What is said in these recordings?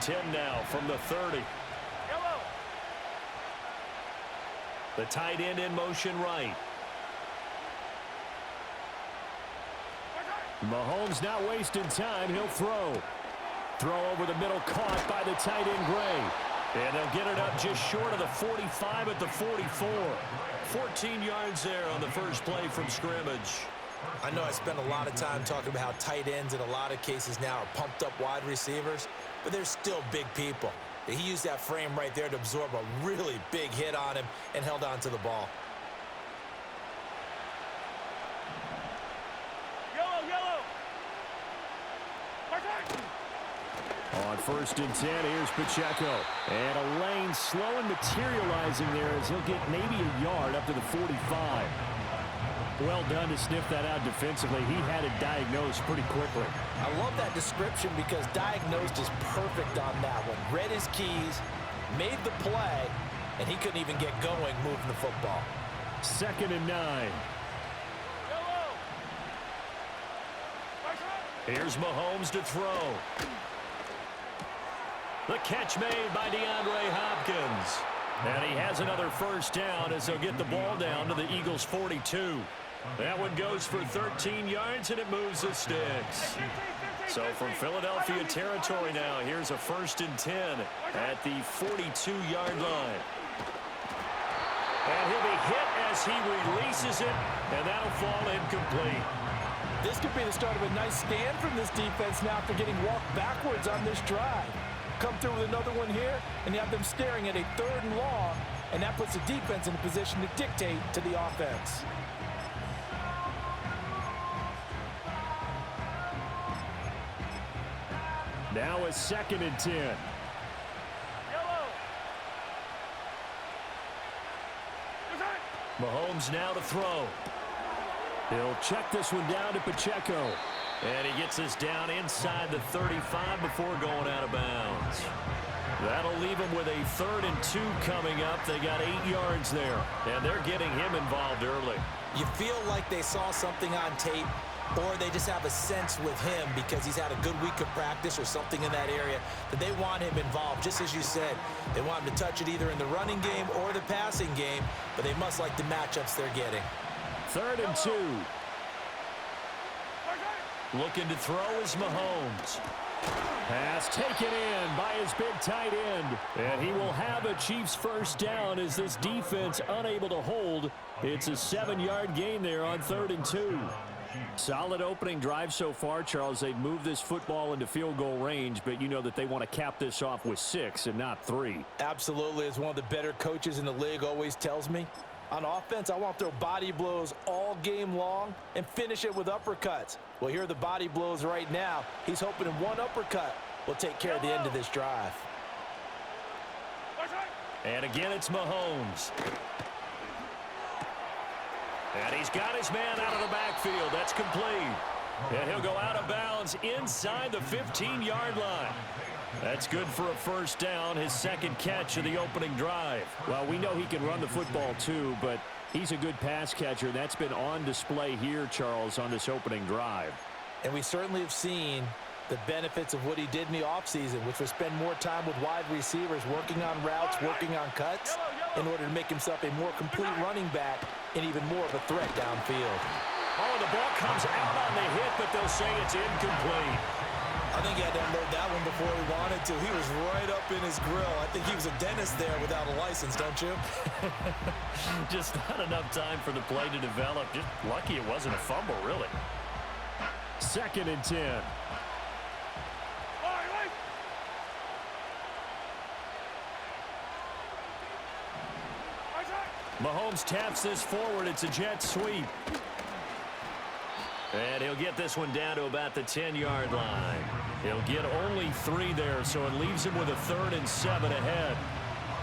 10 now from the 30. The tight end in motion right. Mahomes not wasting time. He'll throw. Throw over the middle, caught by the tight end Gray. And they'll get it up just short of the 45 at the 44. 14 yards there on the first play from scrimmage. I know I spend a lot of time talking about how tight ends in a lot of cases now are pumped up wide receivers, but they're still big people. He used that frame right there to absorb a really big hit on him and held on to the ball. On 1st and 10, here's Pacheco. And a lane slow and materializing there as he'll get maybe a yard up to the 45. Well done to sniff that out defensively. He had it diagnosed pretty quickly. I love that description because diagnosed is perfect on that one. Read his keys, made the play, and he couldn't even get going moving the football. 2nd and 9. Here's Mahomes to throw. The catch made by DeAndre Hopkins. And he has another first down as they'll get the ball down to the Eagles' 42. That one goes for 13 yards, and it moves the sticks. So from Philadelphia territory now, here's a 1st and 10 at the 42-yard line. And he'll be hit as he releases it, and that'll fall incomplete. This could be the start of a nice stand from this defense now after getting walked backwards on this drive. Come through with another one here, and you have them staring at a 3rd and long, and that puts the defense in a position to dictate to the offense. Now a 2nd and 10. Mahomes now to throw. He'll check this one down to Pacheco. And he gets us down inside the 35 before going out of bounds. That'll leave him with a 3rd and 2 coming up. They got 8 yards there, and they're getting him involved early. You feel like they saw something on tape, or they just have a sense with him because he's had a good week of practice or something in that area that they want him involved. Just as you said, they want him to touch it either in the running game or the passing game, but they must like the matchups they're getting. 3rd and 2. Looking to throw is Mahomes. Pass taken in by his big tight end. And he will have a Chiefs first down as this defense unable to hold. It's a 7-yard gain there on 3rd and 2. Solid opening drive so far, Charles. They've moved this football into field goal range, but you know that they want to cap this off with 6 and not 3. Absolutely. As one of the better coaches in the league always tells me, on offense, I want to throw body blows all game long and finish it with uppercuts. Well, here are the body blows right now. He's hoping in one uppercut will take care of the end of this drive. And again, it's Mahomes. And he's got his man out of the backfield. That's complete. And he'll go out of bounds inside the 15-yard line. That's good for a first down, his 2nd catch of the opening drive. Well, we know he can run the football too, but he's a good pass catcher. That's been on display here, Charles, on this opening drive. And we certainly have seen the benefits of what he did in the offseason, which was spend more time with wide receivers, working on routes, working on cuts, in order to make himself a more complete running back and even more of a threat downfield. Oh, the ball comes out on the hit, but they'll say it's incomplete. I think he had to unload that one before he wanted to. He was right up in his grill. I think he was a dentist there without a license, don't you? Just not enough time for the play to develop. Just lucky it wasn't a fumble, really. 2nd and 10. Mahomes taps this forward. It's a jet sweep. And he'll get this one down to about the 10-yard line. He'll get only 3 there, so it leaves him with a 3rd and 7 ahead.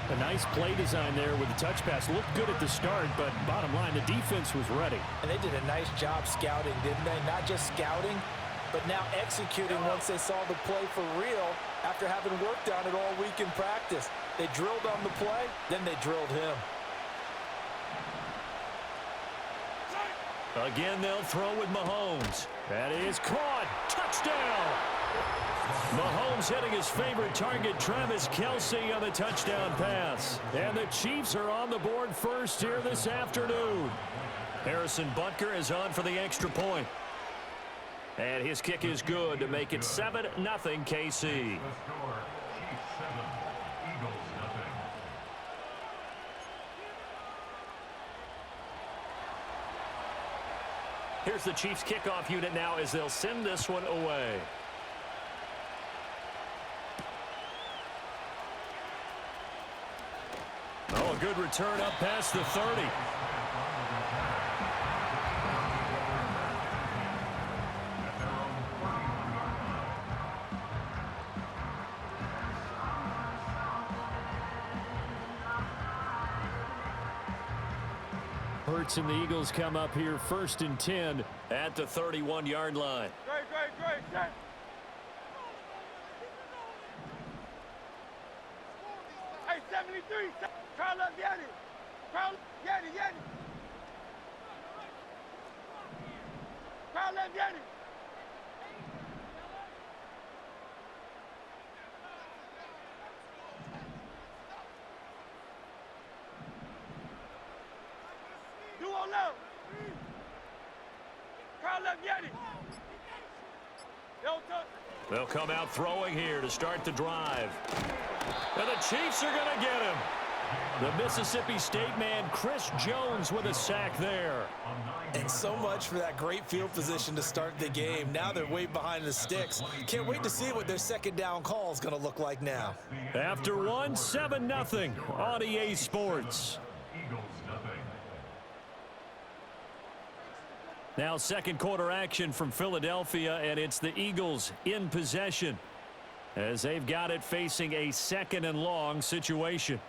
A nice play design there with the touch pass. Looked good at the start, but bottom line, the defense was ready. And they did a nice job scouting, didn't they? Not just scouting, but now executing once they saw the play for real after having worked on it all week in practice. They drilled on the play, then they drilled him. Again, they'll throw with Mahomes. That is caught. Touchdown! Mahomes hitting his favorite target, Travis Kelce, on the touchdown pass. And the Chiefs are on the board first here this afternoon. Harrison Butker is on for the extra point. And his kick is good to make it 7-0 KC. Here's the Chiefs kickoff unit now as they'll send this one away. Oh, a good return up past the 30. Hurts and the Eagles come up here 1st and 10 at the 31-yard line. Great. Hey, 73. Carl up, Yanni. Carl up, Yanni. Carl up, Yanni. Duo low. Carl up, Yanni. They'll come out throwing here to start the drive. And the Chiefs are going to get him. The Mississippi State man, Chris Jones, with a sack there. And so much for that great field position to start the game. Now they're way behind the sticks. Can't wait to see what their second down call is going to look like now. After one, 7-0 on EA Sports. Now second quarter action from Philadelphia, and it's the Eagles in possession as they've got it facing a 2nd and long situation.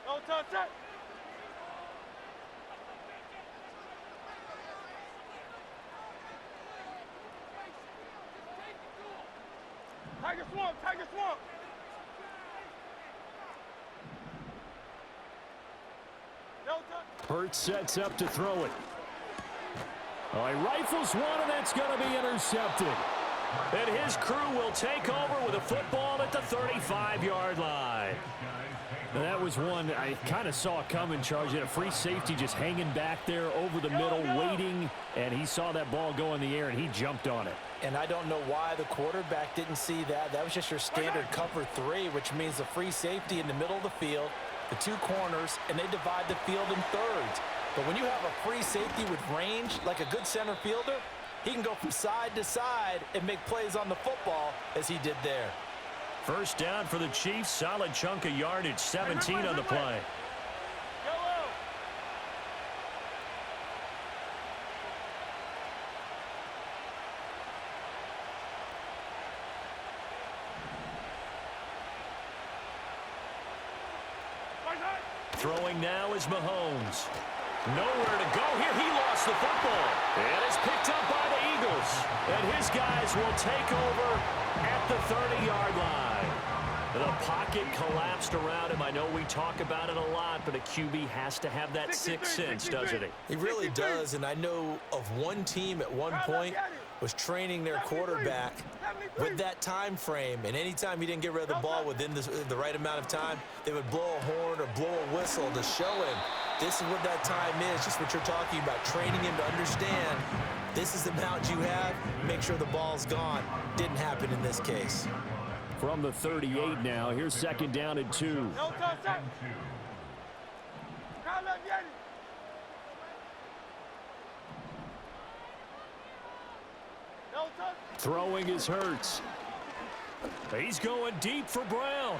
No touch that. Tiger swamp. Hurts sets up to throw it. Oh, he rifles one, and that's going to be intercepted. And his crew will take over with a football at the 35-yard line. Now, that was one I kind of saw coming, Charles. You had a free safety just hanging back there over the middle, waiting, and he saw that ball go in the air, and he jumped on it. And I don't know why the quarterback didn't see that. That was just your standard cover 3, which means the free safety in the middle of the field, the 2 corners, and they divide the field in thirds. But when you have a free safety with range, like a good center fielder, he can go from side to side and make plays on the football as he did there. First down for the Chiefs. Solid chunk of yardage, 17 on the play. Throwing now is Mahomes. Nowhere to go here. He lost the football. And it's picked up by the Eagles. And his guys will take over at the 30-yard line. The pocket collapsed around him. I know we talk about it a lot, but a QB has to have that sixth sense, doesn't he? He really does, and I know of one team at one point was training their quarterback with that time frame, and anytime he didn't get rid of the ball within the right amount of time, they would blow a horn or blow a whistle to show him this is what that time is, just what you're talking about, training him to understand this is the amount you have, make sure the ball's gone. Didn't happen in this case. From the 38 now, here's second down and 2. Throwing is Hurts. He's going deep for Brown.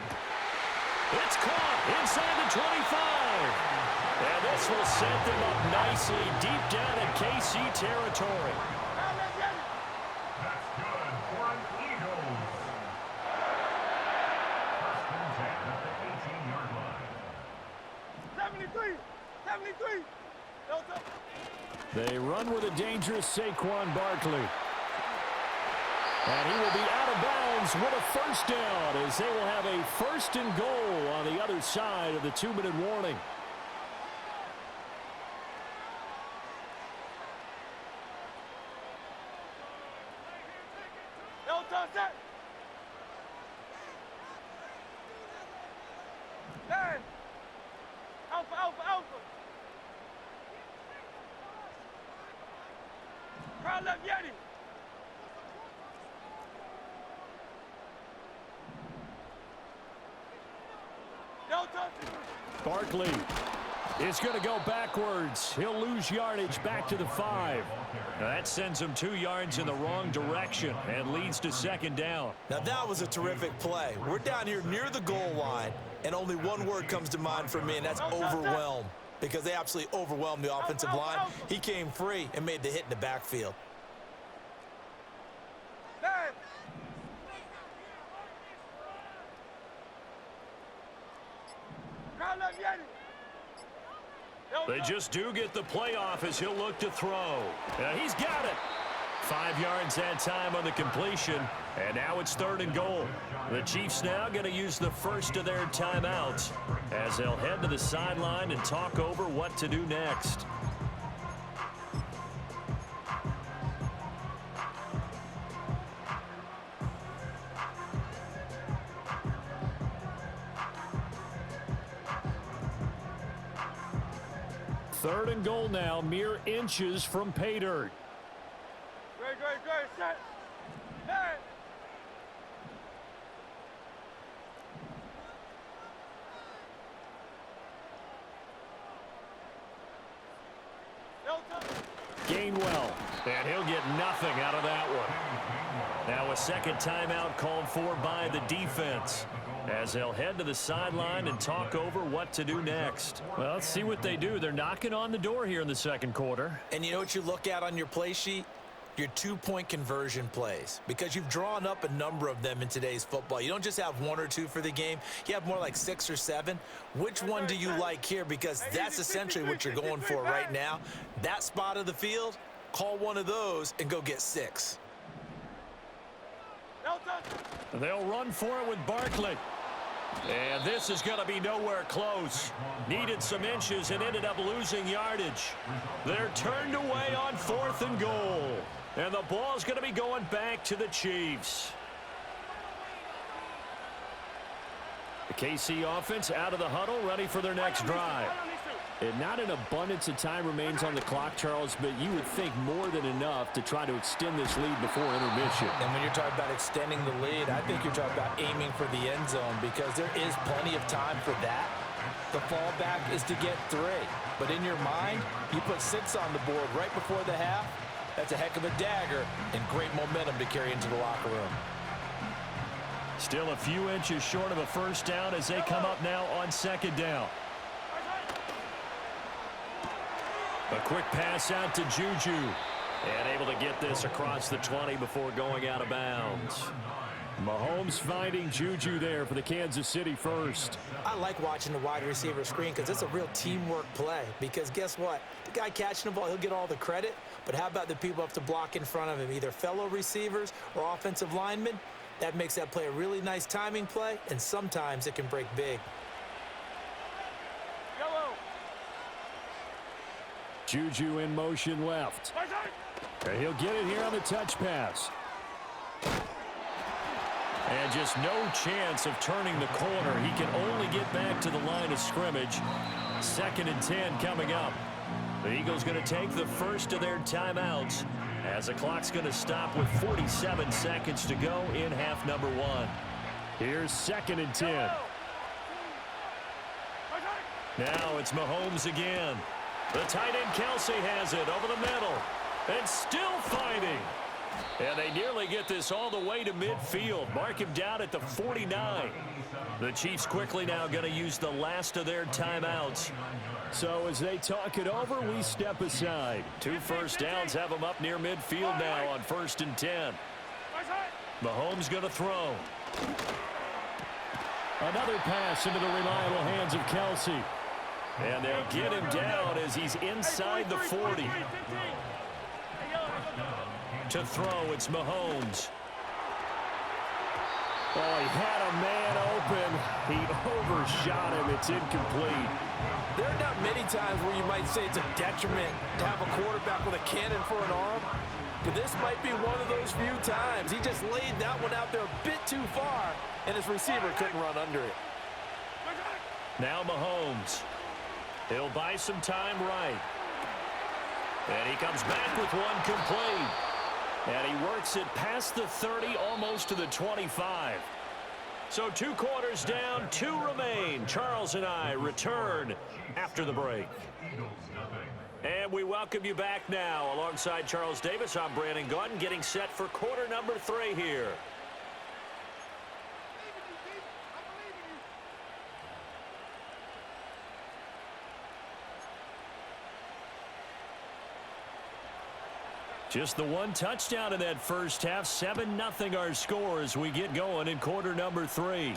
It's caught inside the 25. And this will set them up nicely deep down in KC territory. That's good for an Eagles. First and 10 at the 18-yard line. 73. They run with a dangerous Saquon Barkley. And he will be out of bounds with a first down as they will have a first and goal on the other side of the 2-minute warning. touch that. Man. Alpha, alpha, alpha. Crowd left Yeti. Don't touch it. Barkley is going to go backwards. He'll lose yardage back to the 5. That sends him 2 yards in the wrong direction and leads to second down. Now that was a terrific play. We're down here near the goal line, and only one word comes to mind for me, and that's overwhelmed, because they absolutely overwhelmed the offensive line. He came free and made the hit in the backfield. Man. Crowd left Yeti. They just do get the playoff as he'll look to throw. He's got it. 5 yards that time on the completion, and now it's 3rd and goal. The Chiefs now going to use the first of their timeouts as they'll head to the sideline and talk over what to do next. Third and goal now, mere inches from pay dirt. Great, set. Hey. Gainwell, and he'll get nothing out of that one. Now a second timeout called for by the defense as they'll head to the sideline and talk over what to do next. Well, let's see what they do. They're knocking on the door here in the second quarter. And you know what you look at on your play sheet? Your 2-point conversion plays, because you've drawn up a number of them in today's football. You don't just have 1 or 2 for the game. You have more like 6 or 7. Which one do you like here? Because that's essentially what you're going for right now. That spot of the field, call one of those and go get 6. They'll run for it with Barkley. And this is going to be nowhere close. Needed some inches and ended up losing yardage. They're turned away on 4th and goal. And the ball's going to be going back to the Chiefs. The KC offense out of the huddle, ready for their next drive. And not an abundance of time remains on the clock, Charles, but you would think more than enough to try to extend this lead before intermission. And when you're talking about extending the lead, I think you're talking about aiming for the end zone, because there is plenty of time for that. The fallback is to get 3. But in your mind, you put 6 on the board right before the half. That's a heck of a dagger and great momentum to carry into the locker room. Still a few inches short of a first down as they come up now on second down. A quick pass out to Juju. And able to get this across the 20 before going out of bounds. Mahomes finding Juju there for the Kansas City first. I like watching the wide receiver screen because it's a real teamwork play. Because guess what? The guy catching the ball, he'll get all the credit. But how about the people have to block in front of him, either fellow receivers or offensive linemen? That makes that play a really nice timing play, and sometimes it can break big. Juju in motion left. And he'll get it here on the touch pass. And just no chance of turning the corner. He can only get back to the line of scrimmage. 2nd and 10 coming up. The Eagles going to take the first of their timeouts as the clock's going to stop with 47 seconds to go in half number 1. Here's 2nd and 10. Now it's Mahomes again. The tight end Kelsey has it over the middle. And still fighting. And they nearly get this all the way to midfield. Mark him down at the 49. The Chiefs quickly now going to use the last of their timeouts. So as they talk it over, we step aside. 2 first downs have them up near midfield now on 1st and 10. Mahomes going to throw. Another pass into the reliable hands of Kelsey. And they'll get him down as he's inside the 40. To throw, it's Mahomes. Oh, he had a man open. He overshot him. It's incomplete. There are not many times where you might say it's a detriment to have a quarterback with a cannon for an arm. but this might be one of those few times. He just laid that one out there a bit too far, and his receiver couldn't run under it. Now Mahomes. He'll buy some time right. And he comes back with one complete. And he works it past the 30, almost to the 25. So 2 quarters down, 2 remain. Charles and I return after the break. And we welcome you back now. Alongside Charles Davis, I'm Brandon Gaudin, getting set for quarter number 3 here. Just the one touchdown in that first half. 7-0 our score as we get going in quarter number 3.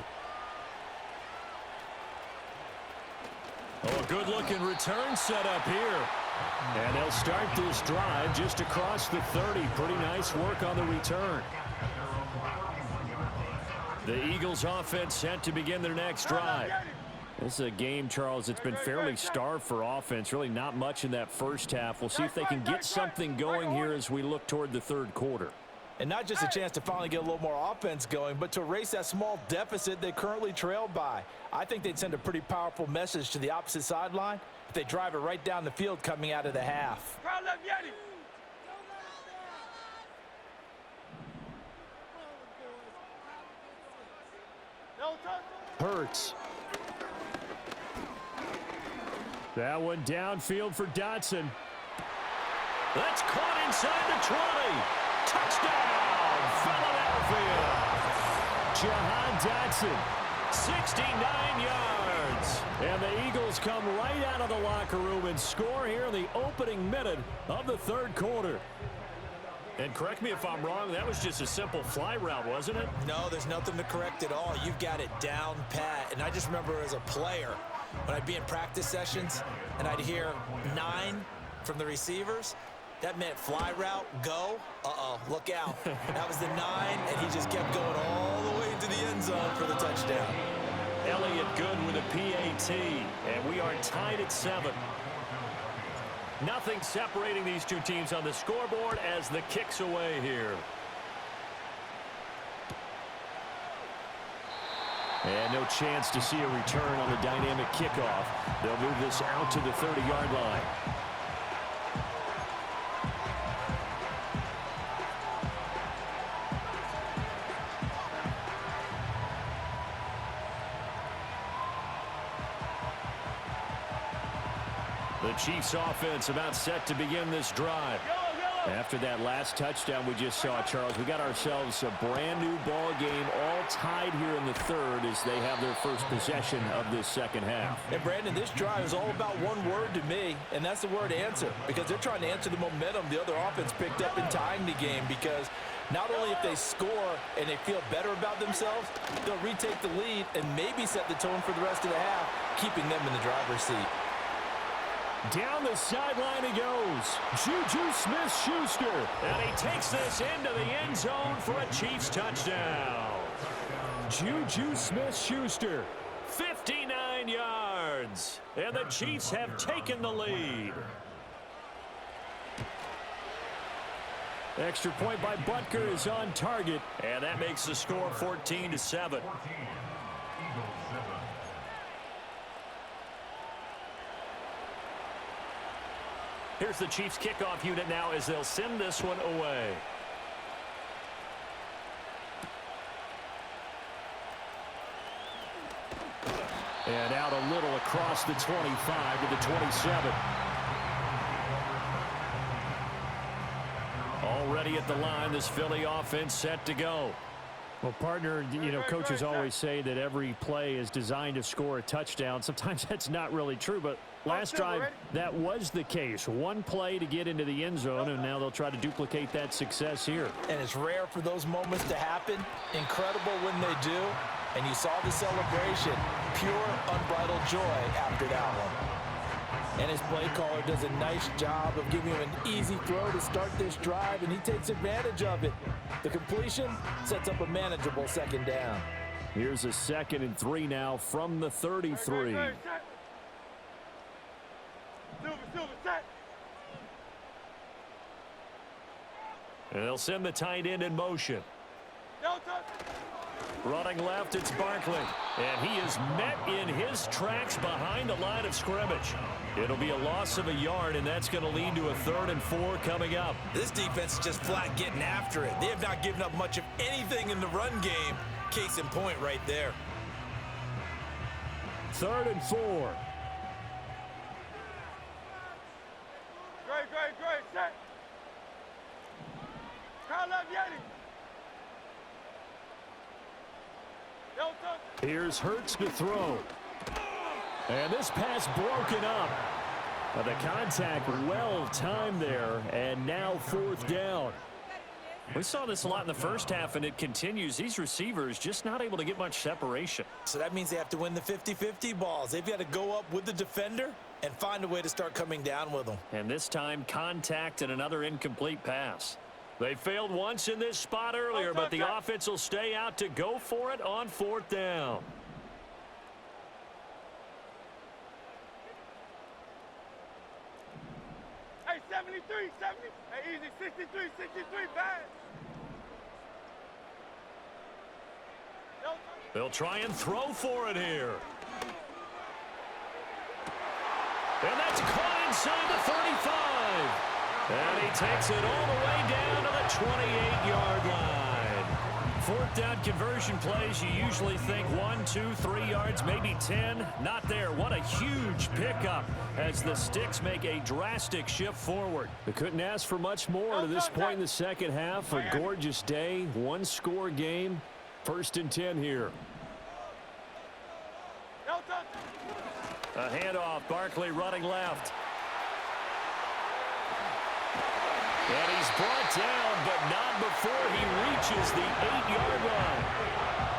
Oh, a good-looking return set up here. And they'll start this drive just across the 30. Pretty nice work on the return. The Eagles offense set to begin their next drive. This is a game, Charles, that's been fairly starved for offense. Really not much in that first half. We'll see if they can get something going here as we look toward the third quarter. And not just a chance to finally get a little more offense going, but to erase that small deficit they currently trailed by. I think they'd send a pretty powerful message to the opposite sideline if they drive it right down the field coming out of the half. Hurts. That one downfield for Dotson. That's caught inside the 20. Touchdown, Philadelphia. Jahan Dotson, 69 yards. And the Eagles come right out of the locker room and score here in the opening minute of the third quarter. And correct me if I'm wrong, that was just a simple fly route, wasn't it? No, there's nothing to correct at all. You've got it down pat. And I just remember as a player, when I'd be in practice sessions and I'd hear 9 from the receivers, that meant fly route, go, look out. That was the 9, and he just kept going all the way into the end zone for the touchdown. Elliott good with a PAT, and we are tied at 7. Nothing separating these two teams on the scoreboard as the kick's away here. And no chance to see a return on the dynamic kickoff. They'll move this out to the 30-yard line. The Chiefs offense about set to begin this drive. After that last touchdown we just saw, Charles, we got ourselves a brand new ball game, all tied here in the third as they have their first possession of this second half. And Brandon, this drive is all about one word to me, and that's the word answer, because they're trying to answer the momentum the other offense picked up in tying the game, because not only if they score and they feel better about themselves, they'll retake the lead and maybe set the tone for the rest of the half, keeping them in the driver's seat. Down the sideline he goes. Juju Smith-Schuster. And he takes this into the end zone for a Chiefs touchdown. Juju Smith-Schuster, 59 yards. And the Chiefs have taken the lead. Extra point by Butker is on target. And that makes the score 14-7. Here's the Chiefs kickoff unit now as they'll send this one away. And out a little across the 25 to the 27. Already at the line, this Philly offense set to go. Well, partner, you know, coaches always say that every play is designed to score a touchdown. Sometimes that's not really true, but last drive, that was the case. One play to get into the end zone, and now they'll try to duplicate that success here. And it's rare for those moments to happen. Incredible when they do. And you saw the celebration. Pure, unbridled joy after that one. And his play caller does a nice job of giving him an easy throw to start this drive, and he takes advantage of it. The completion sets up a manageable second down. Here's a 2nd and 3 now from the 33. And they'll send the tight end in motion. No touch. Running left, it's Barkley. And he is met in his tracks behind the line of scrimmage. It'll be a loss of a yard, and that's going to lead to a 3rd and 4 coming up. This defense is just flat getting after it. They have not given up much of anything in the run game. Case in point right there. 3rd and 4. Great, set. Carl Yeti. No touch. Here's Hurts to throw. And this pass broken up. The contact well timed there, and now 4th down. We saw this a lot in the first half, and it continues. These receivers just not able to get much separation. So that means they have to win the 50-50 balls. They've got to go up with the defender and find a way to start coming down with them. And this time, contact and another incomplete pass. They failed once in this spot earlier, but the offense will stay out to go for it on 4th down. Hey, 73, 70. Hey, easy, 63, bad. No touch. They'll try and throw for it here. And that's caught inside the 35. And he takes it all the way down to the 28-yard line. 4th down conversion plays, you usually think 1, 2, 3 yards, maybe 10. Not there. What a huge pickup as the Sticks make a drastic shift forward. They couldn't ask for much more to this point in the second half. A gorgeous day, 1-score game. 1st and 10 here. No touch. A handoff, Barkley running left. And he's brought down, but not before he reaches the 8-yard line.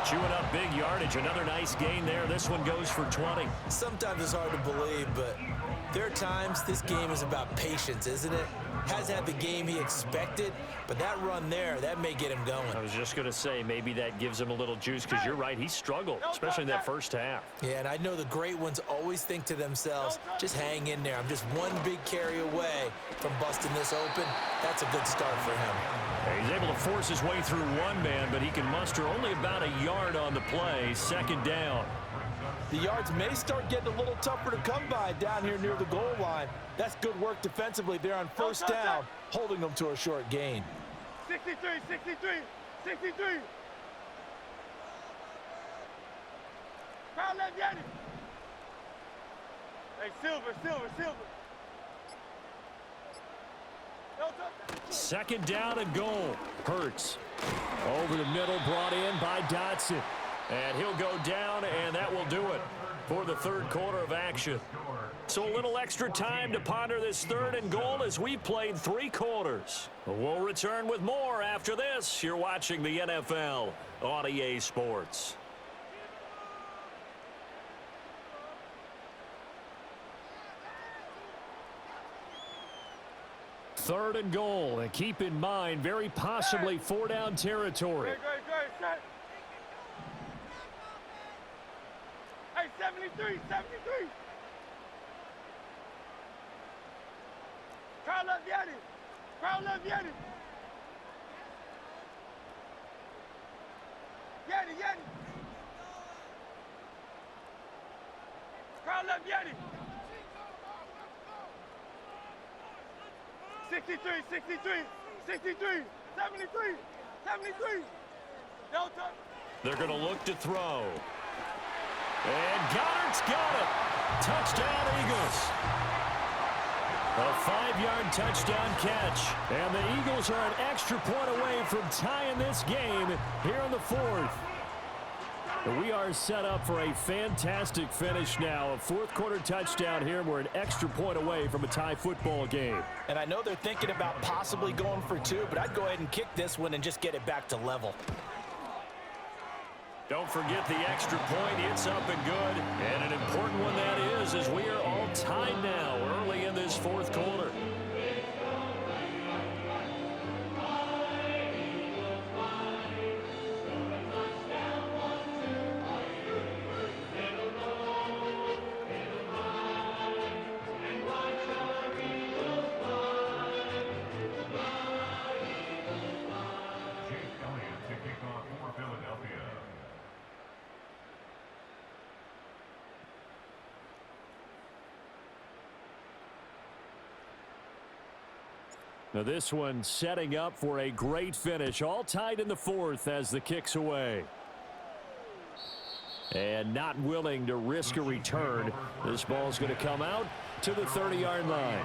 Chewing up big yardage. Another nice gain there. This one goes for 20. Sometimes it's hard to believe, but there are times this game is about patience, isn't it? Hasn't had the game he expected, but that run there, that may get him going. I was just going to say, maybe that gives him a little juice, because you're right, he struggled, especially in that first half. Yeah, and I know the great ones always think to themselves, just hang in there. I'm just one big carry away from busting this open. That's a good start for him. He's able to force his way through one man, but he can muster only about a yard on the play. 2nd down. The yards may start getting a little tougher to come by down here near the goal line. That's good work defensively there on 1st down, holding them to a short gain. 63. Carl Yeti. Hey, Silver. No touch. 2nd down and goal. Hurts. Over the middle, brought in by Dotson. And he'll go down, and that will do it for the 3rd quarter of action. So a little extra time to ponder this 3rd and goal as we've played 3 quarters. We'll return with more after this. You're watching the NFL on EA Sports. Third and goal, and keep in mind, very possibly 4-down territory. Great, set. Hey, 73. Carl Yeti. Yeti. Carl Yeti. 63. 73. 73. No touch. They're going to look to throw. And Goddard's got it. Touchdown, Eagles. A 5-yard touchdown catch. And the Eagles are an extra point away from tying this game here in the 4th. We are set up for a fantastic finish now. A 4th quarter touchdown here. We're an extra point away from a tie football game. And I know they're thinking about possibly going for 2, but I'd go ahead and kick this one and just get it back to level. Don't forget the extra point. It's up and good. And an important one that is, as we are all tied now early in this 4th quarter. Now this one setting up for a great finish. All tied in the fourth as the kick's away. And not willing to risk a return. This ball's going to come out to the 30-yard line.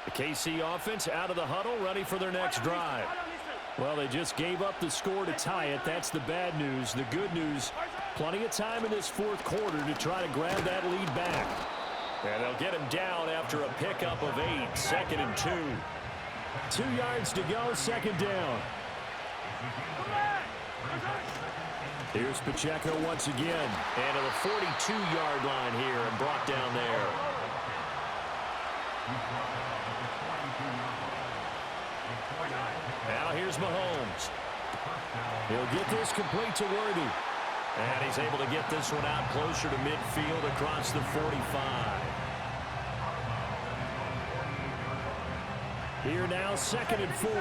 The KC offense out of the huddle, ready for their next drive. Well, they just gave up the score to tie it. That's the bad news. The good news, plenty of time in this fourth quarter to try to grab that lead back. And they'll get him down after a pickup of 8, 2nd and 2. 2 yards to go, 2nd down. Here's Pacheco once again. And to the 42-yard line here and brought down there. Now here's Mahomes. He'll get this complete to Worthy. And he's able to get this one out closer to midfield across the 45. Here now, 2nd and 4.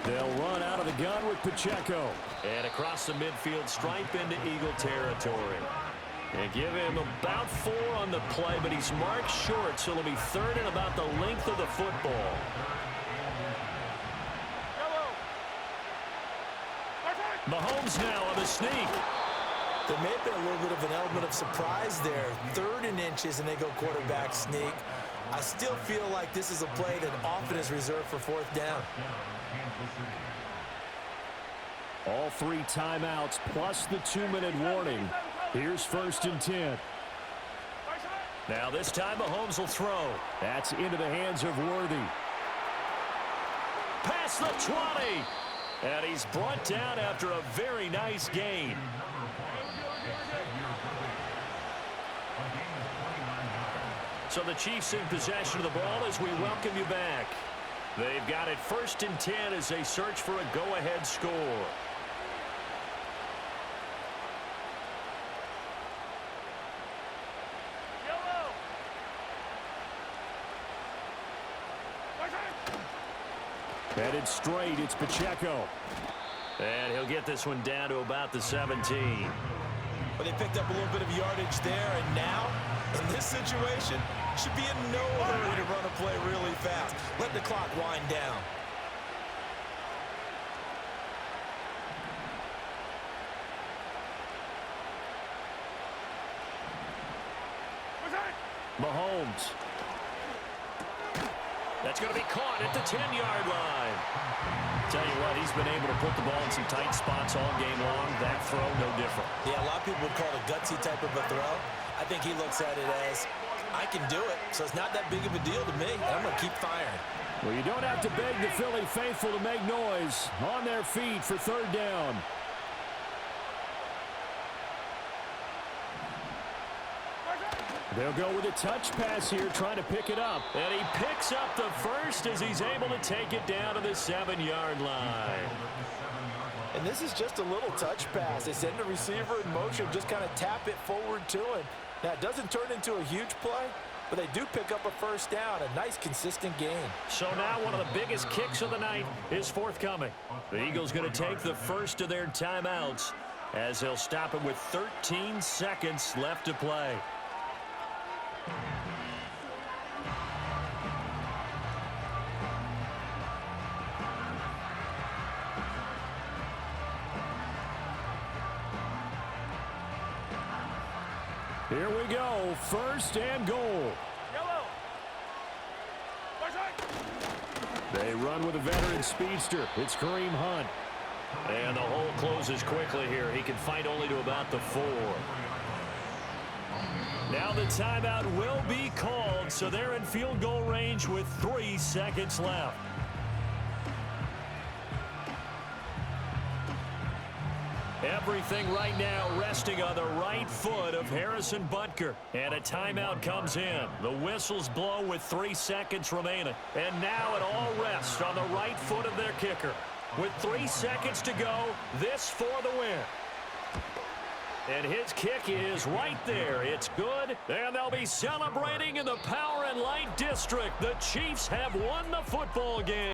They'll run out of the gun with Pacheco. And across the midfield stripe into Eagle territory. And give him about 4 on the play, but he's marked short, so it'll be 3rd and about the length of the football. Mahomes now on the sneak. There may have been a little bit of an element of surprise there. 3rd and inches, and they go quarterback sneak. I still feel like this is a play that often is reserved for 4th down. All 3 timeouts plus the 2-minute warning. Here's 1st and 10. Now this time Mahomes will throw. That's into the hands of Worthy. Past the 20. And he's brought down after a very nice gain. So the Chiefs in possession of the ball as we welcome you back. They've got it 1st and 10 as they search for a go-ahead score. Headed straight, it's Pacheco. And he'll get this one down to about the 17. But they picked up a little bit of yardage there, and now, in this situation, should be in no hurry to run a play really fast. Let the clock wind down. Mahomes. That's going to be caught at the 10-yard line. Tell you what, he's been able to put the ball in some tight spots all game long. That throw, no different. Yeah, a lot of people would call it a gutsy type of a throw. I think he looks at it as, I can do it, so it's not that big of a deal to me, and I'm going to keep firing. Well, you don't have to beg the Philly faithful to make noise. On their feet for 3rd down. They'll go with a touch pass here, trying to pick it up. And he picks up the first as he's able to take it down to the 7-yard line. And this is just a little touch pass. They send the receiver in motion, just kind of tap it forward to him. Now, it doesn't turn into a huge play, but they do pick up a 1st down, a nice, consistent gain. So now one of the biggest kicks of the night is forthcoming. The Eagles going to take the first of their timeouts as they'll stop it with 13 seconds left to play. Here we go, 1st and goal. They run with a veteran speedster. It's Kareem Hunt. And the hole closes quickly here. He can fight only to about the 4. Now the timeout will be called, so they're in field goal range with 3 seconds left. Everything right now resting on the right foot of Harrison Butker. And a timeout comes in. The whistles blow with 3 seconds remaining. And now it all rests on the right foot of their kicker. With 3 seconds to go, this for the win. And his kick is right there. It's good. And they'll be celebrating in the Power and Light District. The Chiefs have won the football game.